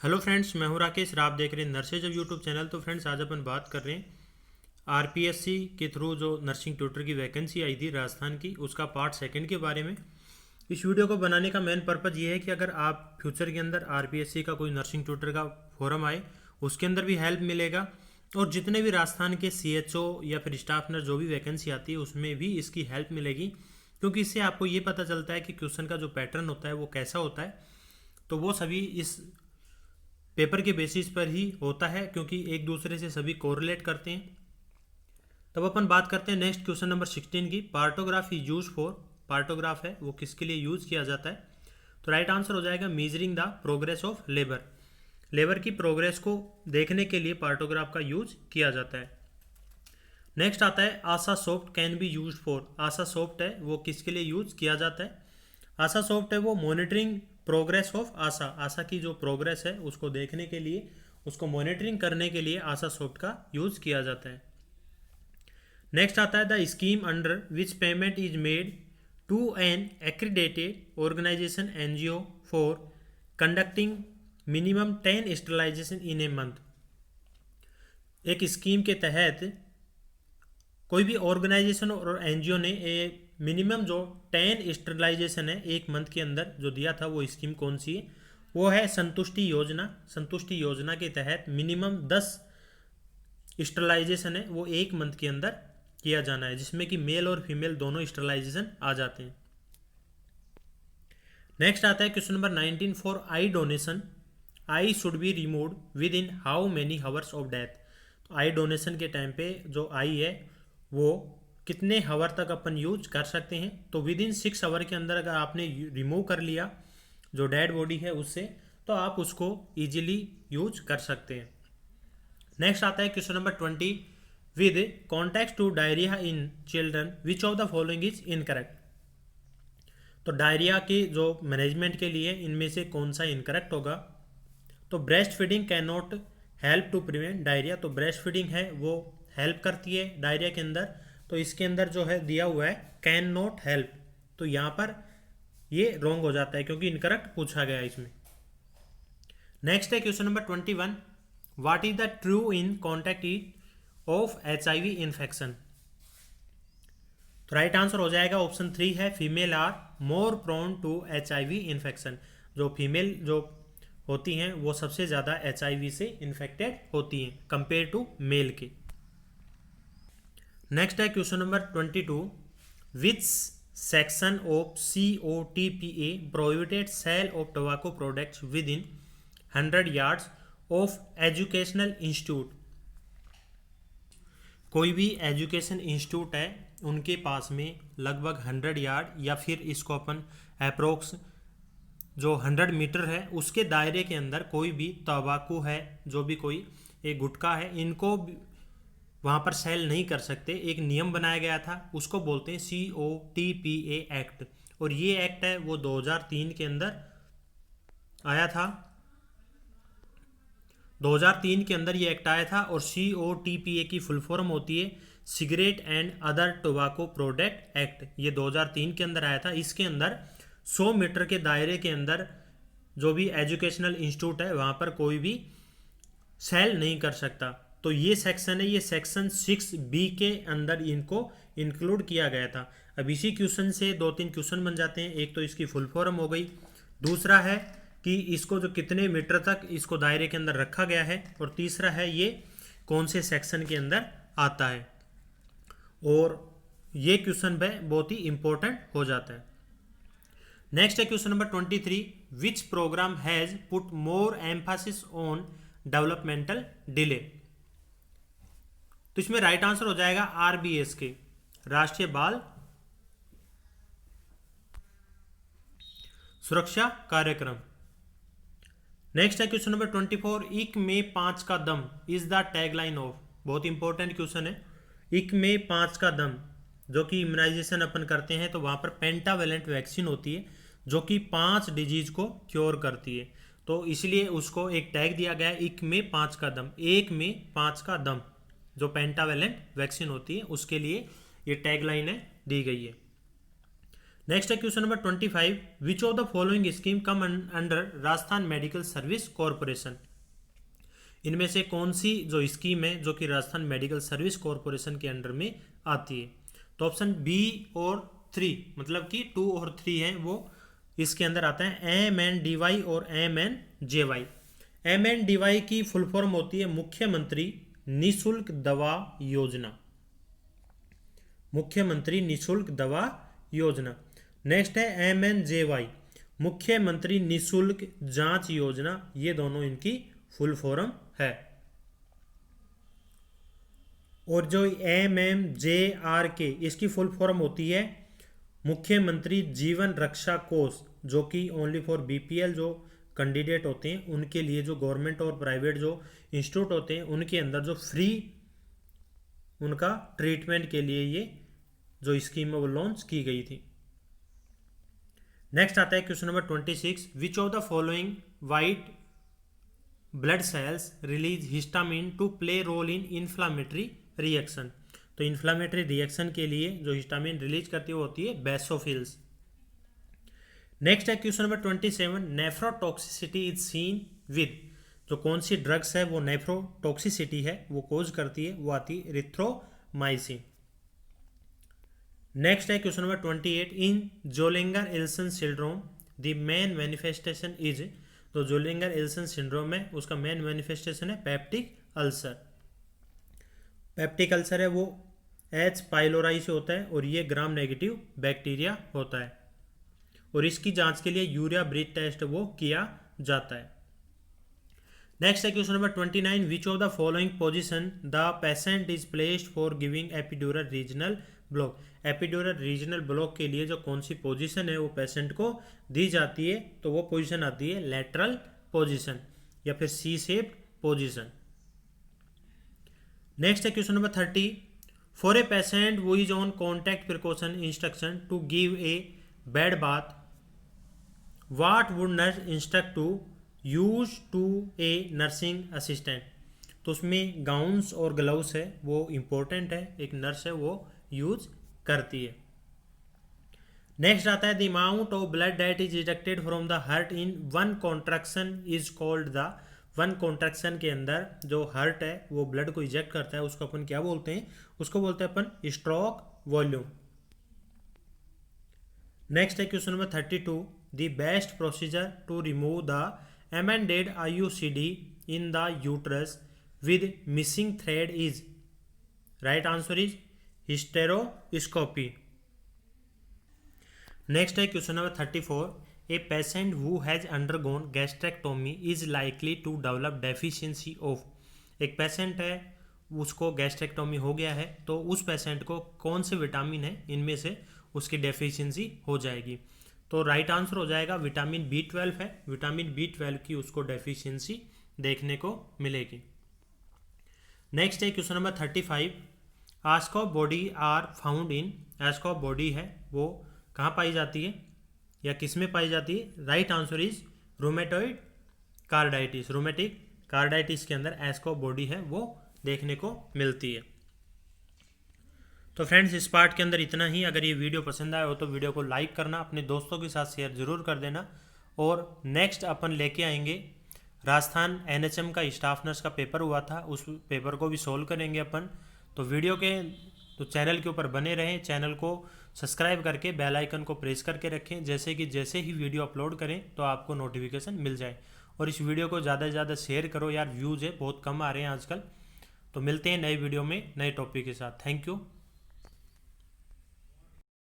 Hello friends, मैं हूं राकेश। आप देख रहे हैं नर्सेज ऑफ यूट्यूब चैनल। तो फ्रेंड्स, आज अपन बात कर रहे हैं आरपीएससी के थ्रू जो नर्सिंग ट्यूटर की वैकेंसी आई थी राजस्थान की, उसका पार्ट सेकंड के बारे में। इस वीडियो को बनाने का मेन पर्पज़ ये है कि अगर आप फ्यूचर के अंदर आरपीएससी का कोई नर्सिंग ट्यूटर का फॉरम आए, उसके अंदर भी हेल्प मिलेगा। और जितने भी राजस्थान के सीएचओ या फिर स्टाफ नर्स जो भी वैकेंसी आती है उसमें भी इसकी हेल्प मिलेगी, क्योंकि इससे आपको ये पता चलता है कि क्वेश्चन का जो पैटर्न होता है वो कैसा होता है। तो वो सभी इस पेपर के बेसिस पर ही होता है, क्योंकि एक दूसरे से सभी कोरिलेट करते हैं। तब अपन बात करते हैं नेक्स्ट क्वेश्चन नंबर 16 की। Partograph is use for, partograph है वो किसके लिए यूज किया जाता है? तो राइट आंसर हो जाएगा measuring the progress of labour. Labour की प्रोग्रेस को देखने के लिए पार्टोग्राफ का यूज किया जाता है। नेक्स्ट आता है आशा soft can be use for. आशा सॉफ्ट है वो किसके लिए यूज किया जाता है? आशा सॉफ्ट है वो मॉनिटरिंग प्रोग्रेस ऑफ आशा, आशा की जो प्रोग्रेस है उसको देखने के लिए, उसको मॉनिटरिंग करने के लिए आशा सॉफ्ट का यूज किया जाता है। नेक्स्ट आता है the scheme under which payment is made to an accredited organization NGO for conducting minimum 10 sterilization in a month. एक स्कीम के तहत कोई भी ऑर्गेनाइजेशन और एनजीओ ने मिनिमम जो 10 स्टरलाइजेशन है एक मंथ के अंदर जो दिया था, वो स्कीम कौन सी है? वो है संतुष्टि योजना। संतुष्टि योजना के तहत मिनिमम 10 स्टरलाइजेशन है वो एक मंथ के अंदर किया जाना है, जिसमें कि मेल और फीमेल दोनों स्टरलाइजेशन आ जाते हैं। नेक्स्ट आता है question number 19 for I donation. I should be removed with in how many hours of death. तो आई डोनेशन के टाइम पे जो आई है वो कितने हावर तक अपन यूज कर सकते हैं? तो विद इन 6 आवर के अंदर अगर आपने रिमूव कर लिया जो डेड बॉडी है उससे, तो आप उसको इजीली यूज कर सकते हैं। नेक्स्ट आता है question number 20 with context to diarrhoea in children which of the following is incorrect. तो डायरिया के जो मैनेजमेंट के लिए इनमें से कौन सा इनकरेक्ट होगा? तो breast feeding can not help to prevent diarrhoea. तो ब्रेस्ट फीडिंग है वो हेल्प करती है डायरिया के अंदर, तो इसके अंदर जो है दिया हुआ है कैन नॉट हेल्प, तो यहाँ पर ये रॉन्ग हो जाता है क्योंकि इनकरेक्ट पूछा गया है इसमें। नेक्स्ट है question number 21 what is the true in contact of HIV infection. तो राइट आंसर हो जाएगा ऑप्शन 3 है female are more prone to HIV infection. जो फीमेल जो होती हैं वो सबसे ज़्यादा एचआईवी से इन्फेक्टेड होती हैं कंपेयर टू मेल के। नेक्स्ट है question number 22 which section of COTPA prohibited sale of tobacco products with in 100 yards of educational institute. कोई भी एजुकेशन इंस्टीट्यूट है उनके पास में लगभग 100 यार्ड या फिर इसको अपन अप्रोक्स जो 100 मीटर है उसके दायरे के अंदर कोई भी तंबाकू है, जो भी कोई एक गुटखा है, इनको वहाँ पर सेल नहीं कर सकते। एक नियम बनाया गया था, उसको बोलते हैं COTPA एक्ट। और ये एक्ट है वो 2003 के अंदर आया था। 2003 के अंदर ये एक्ट आया था और COTPA की फुल फॉर्म होती है cigarette and other tobacco product act. ये 2003 के अंदर आया था। इसके अंदर 100 मीटर के दायरे के अंदर जो भी एजुकेशनल इंस्टीट्यूट है वहाँ पर कोई भी सेल नहीं कर सकता। तो ये सेक्शन है, ये सेक्शन 6B के अंदर इनको इंक्लूड किया गया था। अब इसी क्वेश्चन से 2-3 क्वेश्चन बन जाते हैं। एक तो इसकी फुल फॉर्म हो गई, दूसरा है कि इसको जो कितने मीटर तक इसको दायरे के अंदर रखा गया है, और तीसरा है ये कौन से सेक्शन के अंदर आता है। और ये क्वेश्चन बहुत ही इंपॉर्टेंट हो जाता है। नेक्स्ट है question number 23 which programme has put more Mphasis on developmental delay. तो इसमें राइट आंसर हो जाएगा RBSK, राष्ट्रीय बाल सुरक्षा कार्यक्रम। नेक्स्ट है क्वेश्चन नंबर 24 इक में 5 का them is the tagline of. बहुत इंपॉर्टेंट क्वेश्चन है। इक में 5 का दम, जो कि इम्यूनाइजेशन अपन करते हैं तो वहाँ पर पेंटावेलेंट वैक्सीन होती है जो कि 5 डिजीज को क्योर करती है, तो इसलिए उसको एक टैग दिया गया है इक में 5 का दम। एक में 5 का दम जो पेंटावेलेंट वैक्सीन होती है उसके लिए ये टैग लाइन है दी गई है। नेक्स्ट है question number 25, which of the following scheme come under Rajasthan medical service corporation. इनमें से कौन सी जो स्कीम है जो कि राजस्थान मेडिकल सर्विस कॉरपोरेशन के अंडर में आती है। तो ऑप्शन बी और 3, मतलब कि 2 और 3 हैं, वो इसके अंदर आता है MNDY और MNJY। MNDY की फुल फॉर्म होती है मुख्यमंत्री निशुल्क दवा योजना, मुख्यमंत्री निशुल्क दवा योजना। नेक्स्ट है MNJY, मुख्यमंत्री निशुल्क जांच योजना। ये दोनों इनकी फुल फॉर्म है। और जो MMJRK, इसकी फुल फॉर्म होती है मुख्यमंत्री जीवन रक्षा कोष, जो कि ओनली फॉर BPL जो कैंडिडेट होते हैं उनके लिए, जो गवर्नमेंट और प्राइवेट जो इंस्टीट्यूट होते हैं उनके अंदर जो फ्री उनका ट्रीटमेंट के लिए ये जो स्कीम है वो लॉन्च की गई थी। नेक्स्ट आता है question number 26, which of the following white blood cells release histamine to play role in inflammatory reaction. तो इन्फ्लामेटरी रिएक्शन के लिए जो हिस्टामिन रिलीज करती है वो होती है बेसोफिल्स। नेक्स्ट है question number 27, nephrotoxicity is seen with. जो कौन सी ड्रग्स है वो नेफ्रोटॉक्सिसिटी है वो कोज करती है, वो आती है एरिथ्रोमाइसिन। नेक्स्ट है question number 28, in Zollinger Ellison syndrome the main manifestation is. तो जोलिंगर एल्सन सिंड्रोम में उसका मेन मैनिफेस्टेशन है पेप्टिक अल्सर। पेप्टिक अल्सर है वो H. पाइलोराई से होता है और ये ग्राम नेगेटिव बैक्टीरिया होता है, और इसकी जांच के लिए यूरिया ब्रीथ टेस्ट वो किया जाता है। नेक्स्ट है question number 29, which of the following position the patient is placed for giving epidural regional block. Epidural regional block के लिए जो कौन सी पोजीशन है वो पेशेंट को दी जाती है, तो वो पोजीशन आती है लैटरल पोजीशन या फिर C शेप्ड पोजीशन। नेक्स्ट है question number 30, for a patient who is on contact precaution instruction to give a bed bath, what would nurse instruct to use to a nursing assistant. तो उसमें gowns और gloves है वो important है, एक nurse है वो यूज करती है। नेक्स्ट आता है the amount of blood that is deducted from the heart in one contraction is called the. One contraction के अंदर जो हार्ट है वो ब्लड को इजेक्ट करता है, उसको अपन क्या बोलते हैं, उसको बोलते हैं अपन स्ट्रोक वॉल्यूम। नेक्स्ट है question number 32, the best procedure to remove the amended IUCD in the uterus with missing thread is। right answer is hysteroscopy। next है question number 34, a patient who has undergone gastrectomy is likely to develop deficiency of। एक patient है उसको gastrectomy हो गया है, तो उस patient को कौन से विटामिन है इनमें से उसकी डेफिशिएंसी हो जाएगी। तो राइट आंसर हो जाएगा विटामिन B12 है, विटामिन B12 की उसको डेफिशिएंसी देखने को मिलेगी। नेक्स्ट है question number 35, Aschoff body are found in. Aschoff body है वो कहाँ पाई जाती है या किस में पाई जाती है। Right answer is rheumatoid carditis. Rheumatic carditis के अंदर आस्कॉप बॉडी है वो देखने को मिलती है। तो फ्रेंड्स इस पार्ट के अंदर इतना ही। अगर ये वीडियो पसंद आया हो तो वीडियो को लाइक करना, अपने दोस्तों के साथ शेयर ज़रूर कर देना। और नेक्स्ट अपन लेके आएंगे राजस्थान NHM का स्टाफ नर्स का पेपर हुआ था, उस पेपर को भी सोल्व करेंगे अपन। तो वीडियो के तो चैनल के ऊपर बने रहें, चैनल को सब्सक्राइब करके बेल आइकन को प्रेस करके रखें, जैसे कि जैसे ही वीडियो अपलोड करें तो आपको नोटिफिकेशन मिल जाए। और इस वीडियो को ज़्यादा से ज़्यादा शेयर करो यार, व्यूज़ है बहुत कम आ रहे हैं आजकल। तो मिलते हैं नए वीडियो में नए टॉपिक के साथ। Thank you.